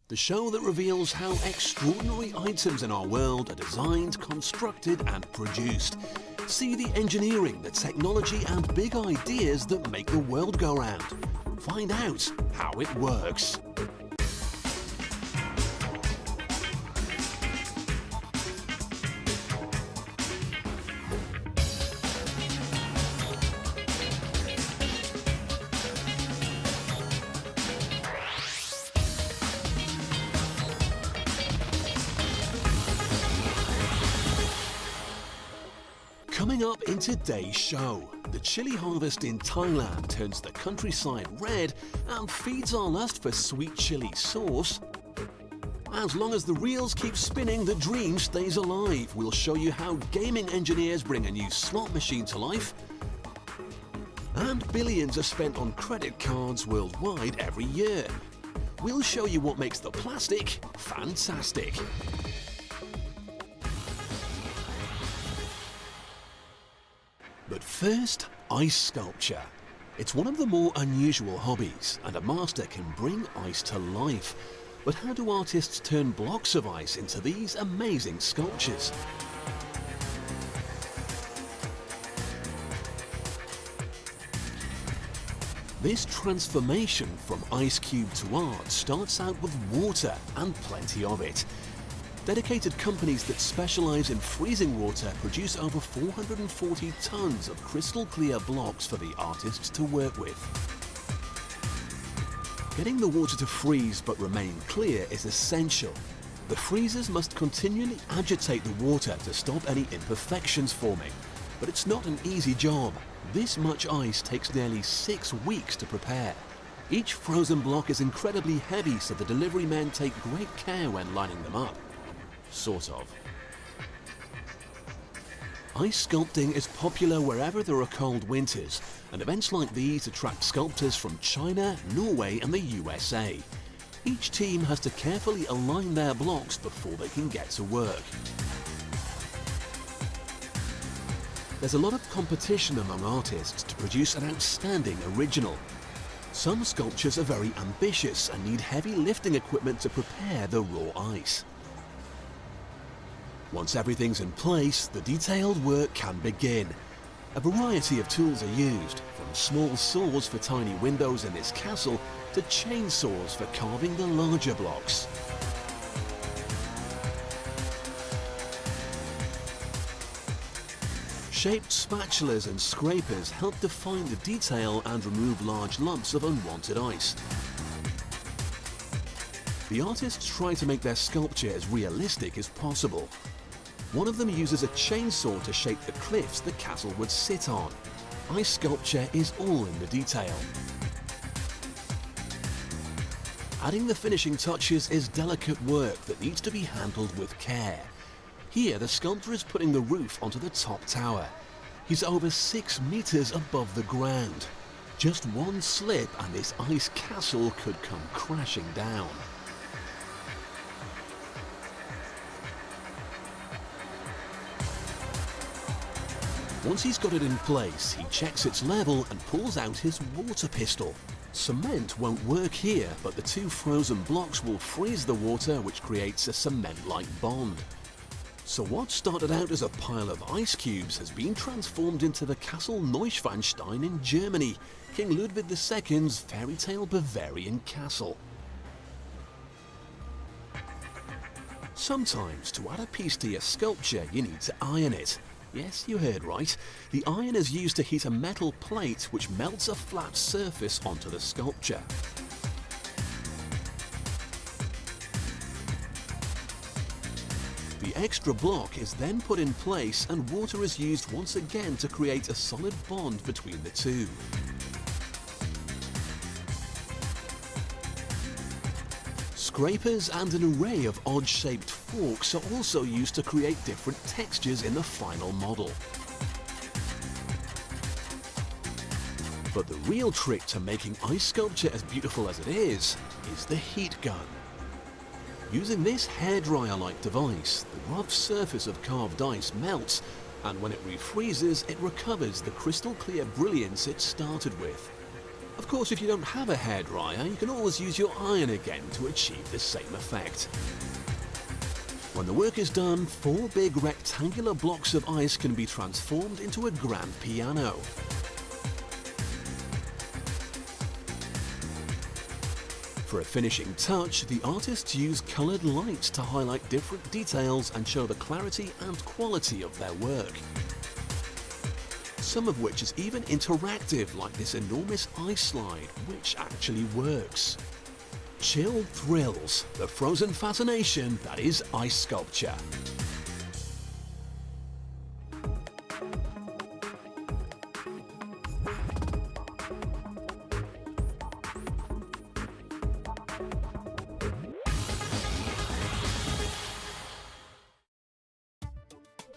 the show that reveals how extraordinary items in our world are designed, constructed and produced. See the engineering, the technology and big ideas that make the world go round. Find out how it works. Coming up in today's show, the chili harvest in Thailand turns the countryside red and feeds our lust for sweet chili sauce. As long as the reels keep spinning, the dream stays alive. We'll show you how gaming engineers bring a new slot machine to life. And billions are spent on credit cards worldwide every year. We'll show you what makes the plastic fantastic. But first, ice sculpture. It's one of the more unusual hobbies, and a master can bring ice to life. But how do artists turn blocks of ice into these amazing sculptures? This transformation from ice cube to art starts out with water and plenty of it. Dedicated companies that specialize in freezing water produce over 440 tons of crystal clear blocks for the artists to work with. Getting the water to freeze but remain clear is essential. The freezers must continually agitate the water to stop any imperfections forming. But it's not an easy job. This much ice takes nearly 6 weeks to prepare. Each frozen block is incredibly heavy, so the delivery men take great care when lining them up. Sort of. Ice sculpting is popular wherever there are cold winters, and events like these attract sculptors from China, Norway and the USA. Each team has to carefully align their blocks before they can get to work. There's a lot of competition among artists to produce an outstanding original. Some sculptures are very ambitious and need heavy lifting equipment to prepare the raw ice. Once everything's in place, the detailed work can begin. A variety of tools are used, from small saws for tiny windows in this castle to chainsaws for carving the larger blocks. Shaped spatulas and scrapers help define the detail and remove large lumps of unwanted ice. The artists try to make their sculpture as realistic as possible. One of them uses a chainsaw to shape the cliffs the castle would sit on. Ice sculpture is all in the detail. Adding the finishing touches is delicate work that needs to be handled with care. Here, the sculptor is putting the roof onto the top tower. He's over 6 meters above the ground. Just one slip and this ice castle could come crashing down. Once he's got it in place, he checks its level and pulls out his water pistol. Cement won't work here, but the 2 frozen blocks will freeze the water, which creates a cement-like bond. So what started out as a pile of ice cubes has been transformed into the Castle Neuschwanstein in Germany, King Ludwig II's fairy tale Bavarian castle. Sometimes, to add a piece to your sculpture, you need to iron it. Yes, you heard right. The iron is used to heat a metal plate which melts a flat surface onto the sculpture. The extra block is then put in place and water is used once again to create a solid bond between the two. Scrapers and an array of odd-shaped forks are also used to create different textures in the final model. But the real trick to making ice sculpture as beautiful as it is the heat gun. Using this hairdryer-like device, the rough surface of carved ice melts, and when it refreezes, it recovers the crystal clear brilliance it started with. Of course, if you don't have a hairdryer, you can always use your iron again to achieve the same effect. When the work is done, 4 big rectangular blocks of ice can be transformed into a grand piano. For a finishing touch, the artists use coloured lights to highlight different details and show the clarity and quality of their work. Some of which is even interactive, like this enormous ice slide, which actually works. Chill thrills, the frozen fascination that is ice sculpture.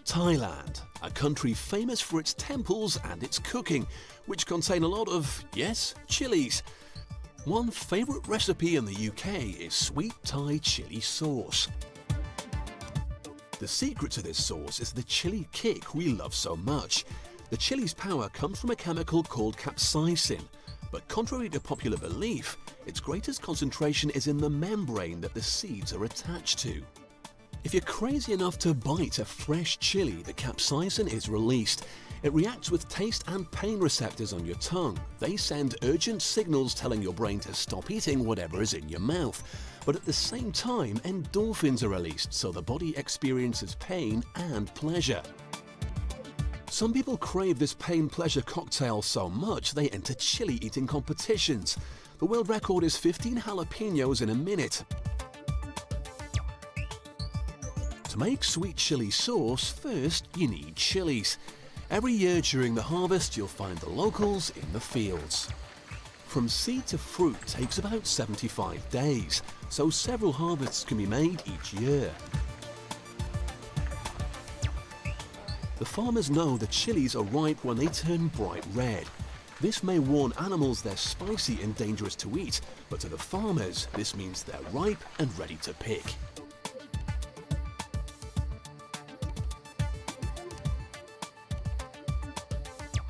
Thailand, a country famous for its temples and its cooking, which contain a lot of, yes, chilies. One favourite recipe in the UK is sweet Thai chili sauce. The secret to this sauce is the chili kick we love so much. The chili's power comes from a chemical called capsaicin, but contrary to popular belief, its greatest concentration is in the membrane that the seeds are attached to. If you're crazy enough to bite a fresh chili, the capsaicin is released. It reacts with taste and pain receptors on your tongue. They send urgent signals telling your brain to stop eating whatever is in your mouth. But at the same time, endorphins are released, so the body experiences pain and pleasure. Some people crave this pain-pleasure cocktail so much they enter chili eating competitions. The world record is 15 jalapenos in a minute. To make sweet chili sauce, first you need chilies. Every year during the harvest you'll find the locals in the fields. From seed to fruit takes about 75 days, so several harvests can be made each year. The farmers know the chilies are ripe when they turn bright red. This may warn animals they're spicy and dangerous to eat, but to the farmers this means they're ripe and ready to pick.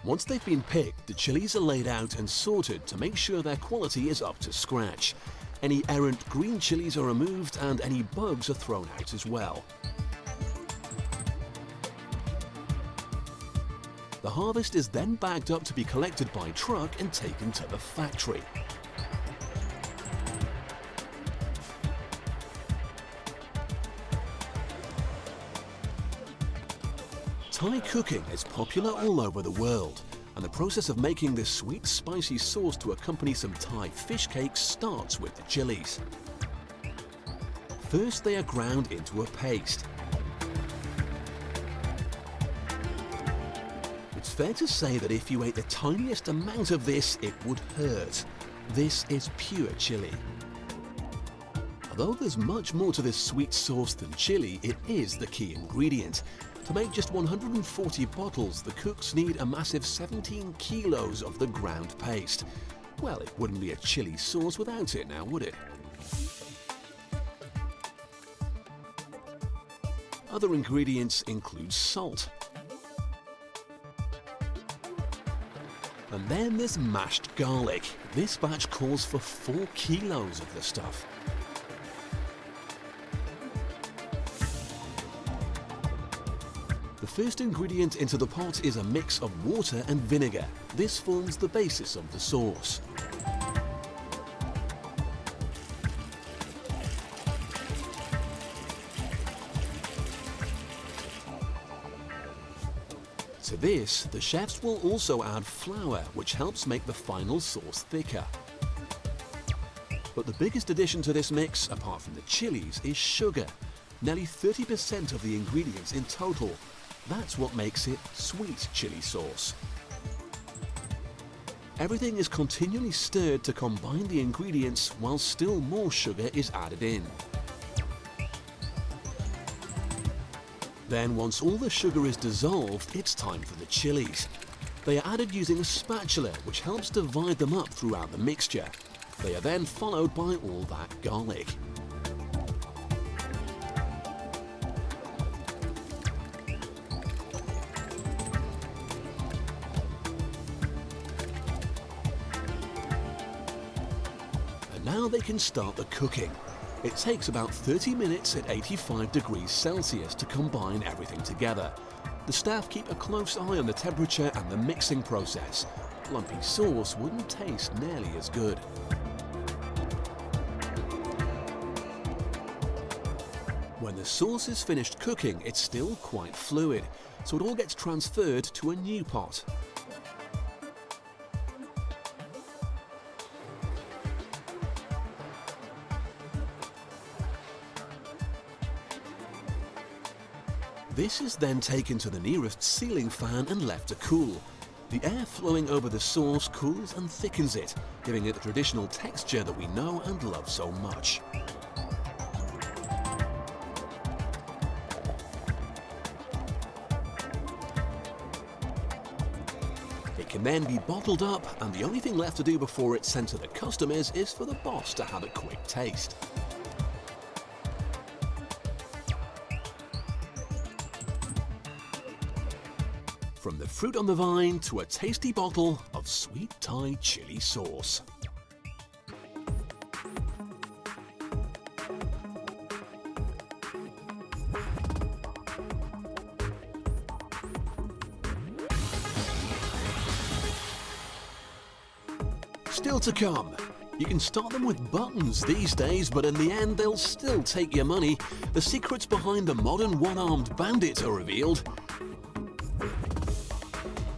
Once they've been picked, the chilies are laid out and sorted to make sure their quality is up to scratch. Any errant green chilies are removed and any bugs are thrown out as well. The harvest is then bagged up to be collected by truck and taken to the factory. Thai cooking is popular all over the world, and the process of making this sweet, spicy sauce to accompany some Thai fish cakes starts with the chilies. First, they are ground into a paste. It's fair to say that if you ate the tiniest amount of this, it would hurt. This is pure chili. Although there's much more to this sweet sauce than chili, it is the key ingredient. To make just 140 bottles, the cooks need a massive 17 kilos of the ground paste. Well, it wouldn't be a chili sauce without it now, would it? Other ingredients include salt. And then there's mashed garlic. This batch calls for 4 kilos of the stuff. The first ingredient into the pot is a mix of water and vinegar. This forms the basis of the sauce. To this, the chefs will also add flour, which helps make the final sauce thicker. But the biggest addition to this mix, apart from the chilies, is sugar. Nearly 30% of the ingredients in total. That's what makes it sweet chili sauce. Everything is continually stirred to combine the ingredients while still more sugar is added in. Then once all the sugar is dissolved, it's time for the chilies. They are added using a spatula, which helps divide them up throughout the mixture. They are then followed by all that garlic. Now they can start the cooking. It takes about 30 minutes at 85 degrees Celsius to combine everything together. The staff keep a close eye on the temperature and the mixing process. Lumpy sauce wouldn't taste nearly as good. When the sauce is finished cooking, it's still quite fluid, so it all gets transferred to a new pot. This is then taken to the nearest ceiling fan and left to cool. The air flowing over the sauce cools and thickens it, giving it the traditional texture that we know and love so much. It can then be bottled up, and the only thing left to do before it's sent to the customers is for the boss to have a quick taste. From the fruit on the vine to a tasty bottle of sweet Thai chili sauce. Still to come. You can start them with buttons these days, but in the end they'll still take your money. The secrets behind the modern one-armed bandit are revealed.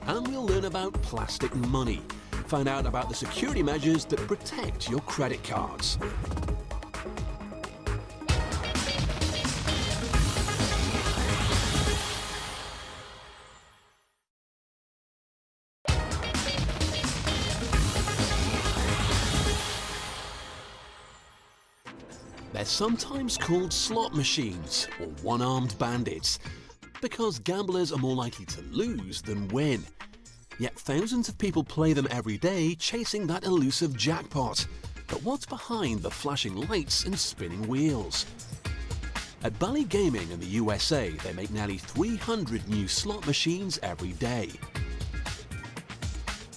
And we'll learn about plastic money. Find out about the security measures that protect your credit cards. They're sometimes called slot machines or one-armed bandits, because gamblers are more likely to lose than win. Yet thousands of people play them every day, chasing that elusive jackpot. But what's behind the flashing lights and spinning wheels? At Bally Gaming in the USA, they make nearly 300 new slot machines every day.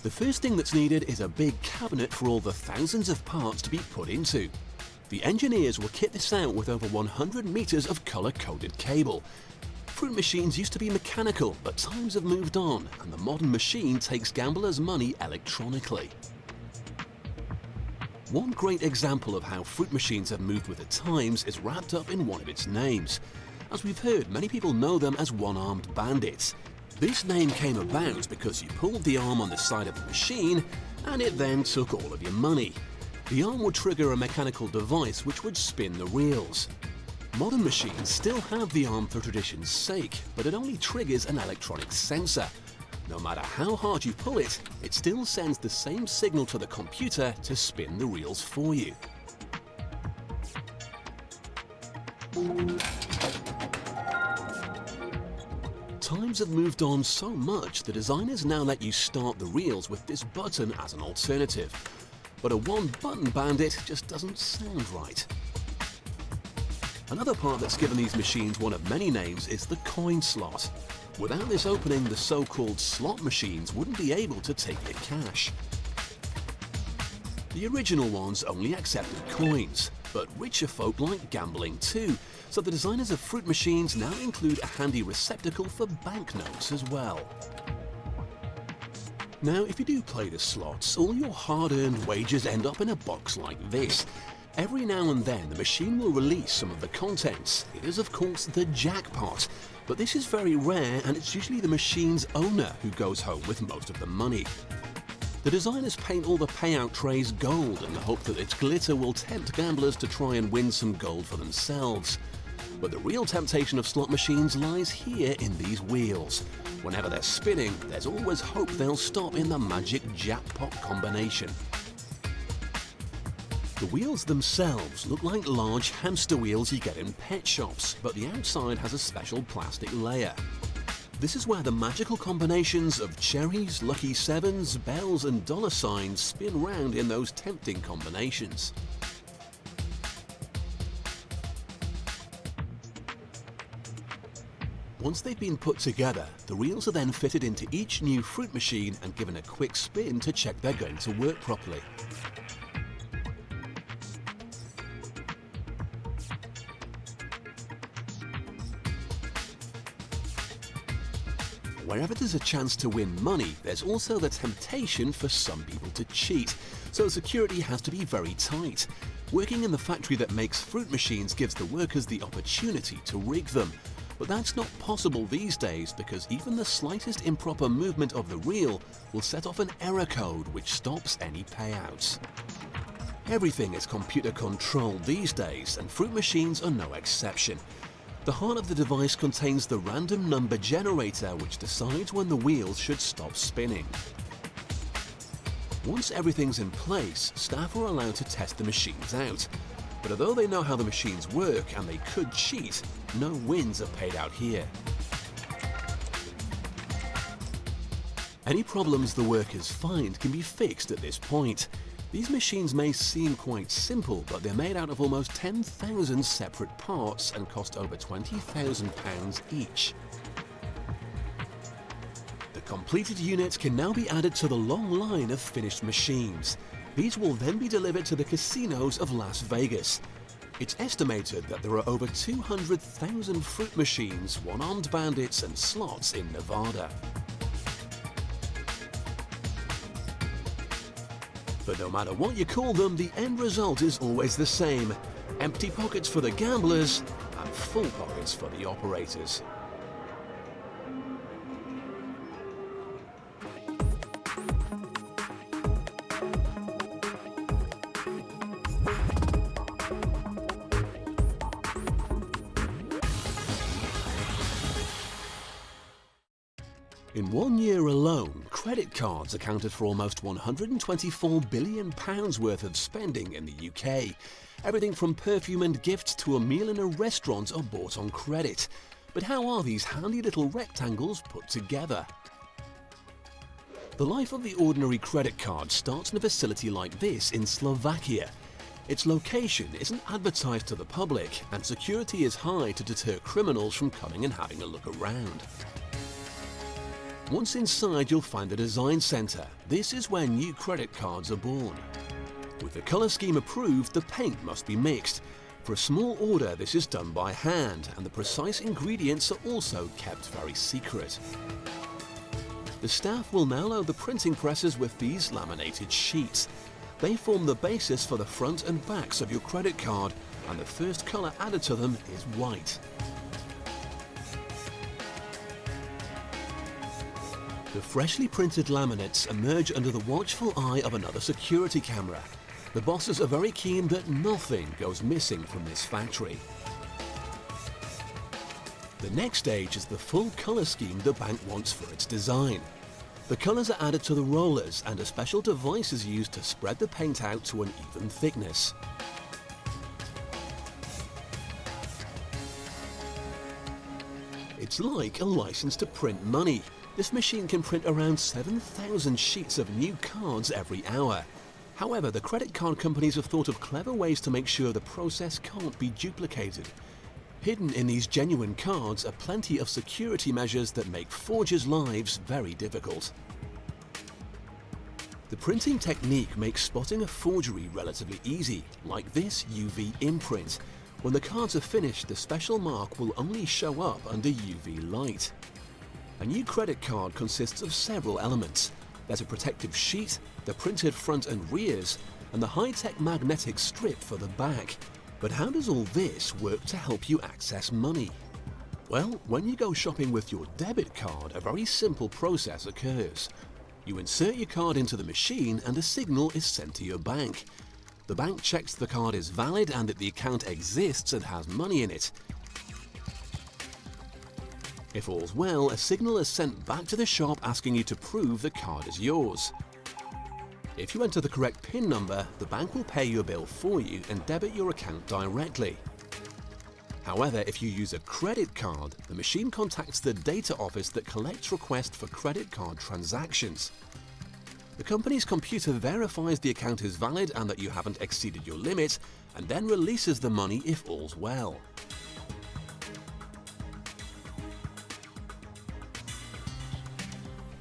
The first thing that's needed is a big cabinet for all the thousands of parts to be put into. The engineers will kit this out with over 100 meters of color-coded cable. Fruit machines used to be mechanical, but times have moved on, and the modern machine takes gamblers' money electronically. One great example of how fruit machines have moved with the times is wrapped up in one of its names. As we've heard, many people know them as one-armed bandits. This name came about because you pulled the arm on the side of the machine, and it then took all of your money. The arm would trigger a mechanical device which would spin the reels. Modern machines still have the arm for tradition's sake, but it only triggers an electronic sensor. No matter how hard you pull it, it still sends the same signal to the computer to spin the reels for you. Times have moved on so much, the designers now let you start the reels with this button as an alternative. But a one-button bandit just doesn't sound right. Another part that's given these machines one of many names is the coin slot. Without this opening, the so-called slot machines wouldn't be able to take your cash. The original ones only accepted coins, but richer folk like gambling too, so the designers of fruit machines now include a handy receptacle for banknotes as well. Now, if you do play the slots, all your hard-earned wages end up in a box like this. Every now and then, the machine will release some of the contents. It is, of course, the jackpot, but this is very rare, and it's usually the machine's owner who goes home with most of the money. The designers paint all the payout trays gold in the hope that its glitter will tempt gamblers to try and win some gold for themselves. But the real temptation of slot machines lies here in these wheels. Whenever they're spinning, there's always hope they'll stop in the magic jackpot combination. The wheels themselves look like large hamster wheels you get in pet shops, but the outside has a special plastic layer. This is where the magical combinations of cherries, lucky sevens, bells and dollar signs spin round in those tempting combinations. Once they've been put together, the reels are then fitted into each new fruit machine and given a quick spin to check they're going to work properly. wherever there's a chance to win money, there's also the temptation for some people to cheat, so security has to be very tight. Working in the factory that makes fruit machines gives the workers the opportunity to rig them. But that's not possible these days because even the slightest improper movement of the reel will set off an error code which stops any payouts. Everything is computer controlled these days, and fruit machines are no exception. The heart of the device contains the random number generator which decides when the wheels should stop spinning. Once everything's in place, staff are allowed to test the machines out. But although they know how the machines work and they could cheat, no wins are paid out here. Any problems the workers find can be fixed at this point. These machines may seem quite simple, but they're made out of almost 10,000 separate parts and cost over £20,000 each. The completed units can now be added to the long line of finished machines. These will then be delivered to the casinos of Las Vegas. It's estimated that there are over 200,000 fruit machines, one-armed bandits and slots in Nevada. But no matter what you call them, the end result is always the same. Empty pockets for the gamblers and full pockets for the operators. In 1 year alone, credit cards accounted for almost £124 billion worth of spending in the UK. Everything from perfume and gifts to a meal in a restaurant are bought on credit. But how are these handy little rectangles put together? The life of the ordinary credit card starts in a facility like this in Slovakia. Its location isn't advertised to the public, and security is high to deter criminals from coming and having a look around. Once inside, you'll find the design center. This is where new credit cards are born. With the color scheme approved, the paint must be mixed. For a small order, this is done by hand, and the precise ingredients are also kept very secret. The staff will now load the printing presses with these laminated sheets. They form the basis for the front and backs of your credit card, and the first color added to them is white. The freshly printed laminates emerge under the watchful eye of another security camera. The bosses are very keen that nothing goes missing from this factory. The next stage is the full color scheme the bank wants for its design. The colors are added to the rollers, and a special device is used to spread the paint out to an even thickness. It's like a license to print money. This machine can print around 7,000 sheets of new cards every hour. However, the credit card companies have thought of clever ways to make sure the process can't be duplicated. Hidden in these genuine cards are plenty of security measures that make forgers' lives very difficult. The printing technique makes spotting a forgery relatively easy, like this UV imprint. When the cards are finished, the special mark will only show up under UV light. A new credit card consists of several elements. There's a protective sheet, the printed front and rears, and the high-tech magnetic strip for the back. But how does all this work to help you access money? Well, when you go shopping with your debit card, a very simple process occurs. You insert your card into the machine and a signal is sent to your bank. The bank checks the card is valid and that the account exists and has money in it. If all's well, a signal is sent back to the shop asking you to prove the card is yours. If you enter the correct PIN number, the bank will pay your bill for you and debit your account directly. However, if you use a credit card, the machine contacts the data office that collects requests for credit card transactions. The company's computer verifies the account is valid and that you haven't exceeded your limit, and then releases the money if all's well.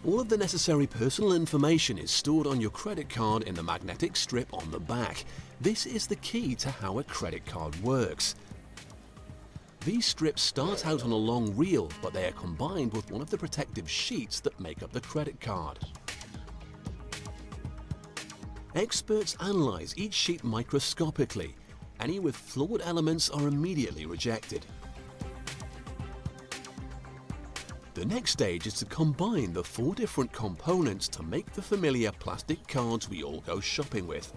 All of the necessary personal information is stored on your credit card in the magnetic strip on the back. This is the key to how a credit card works. These strips start out on a long reel, but they are combined with one of the protective sheets that make up the credit card. Experts analyze each sheet microscopically. Any with flawed elements are immediately rejected. The next stage is to combine the 4 different components to make the familiar plastic cards we all go shopping with.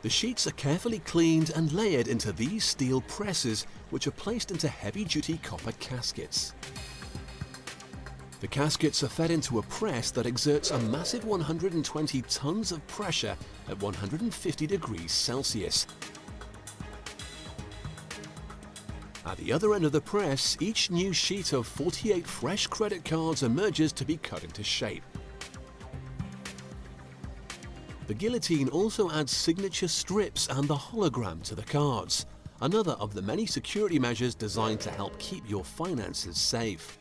The sheets are carefully cleaned and layered into these steel presses, which are placed into heavy-duty copper caskets. The caskets are fed into a press that exerts a massive 120 tons of pressure at 150 degrees Celsius. At the other end of the press, each new sheet of 48 fresh credit cards emerges to be cut into shape. The guillotine also adds signature strips and the hologram to the cards, another of the many security measures designed to help keep your finances safe.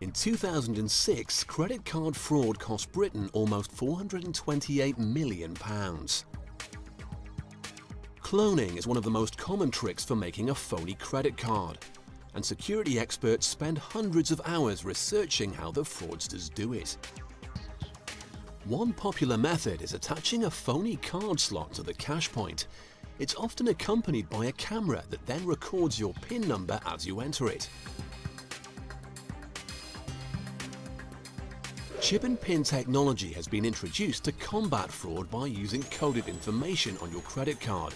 In 2006, credit card fraud cost Britain almost £428 million. Cloning is one of the most common tricks for making a phony credit card, and security experts spend hundreds of hours researching how the fraudsters do it. One popular method is attaching a phony card slot to the cash point. It's often accompanied by a camera that then records your PIN number as you enter it. Chip and PIN technology has been introduced to combat fraud by using coded information on your credit card.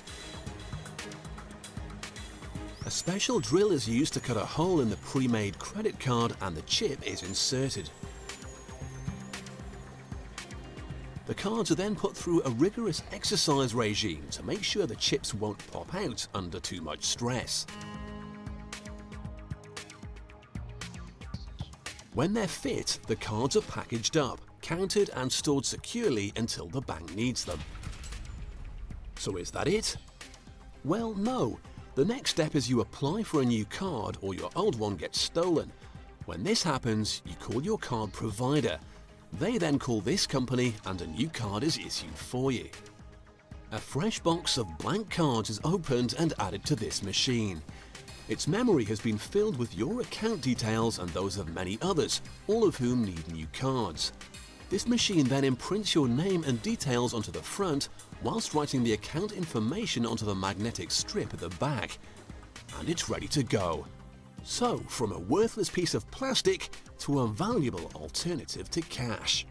A special drill is used to cut a hole in the pre-made credit card and the chip is inserted. The cards are then put through a rigorous exercise regime to make sure the chips won't pop out under too much stress. When they're fit, the cards are packaged up, counted and stored securely until the bank needs them. So is that it? Well, no. The next step is you apply for a new card or your old one gets stolen. When this happens, you call your card provider. They then call this company and a new card is issued for you. A fresh box of blank cards is opened and added to this machine. Its memory has been filled with your account details and those of many others, all of whom need new cards. This machine then imprints your name and details onto the front, whilst writing the account information onto the magnetic strip at the back. And it's ready to go. So, from a worthless piece of plastic to a valuable alternative to cash.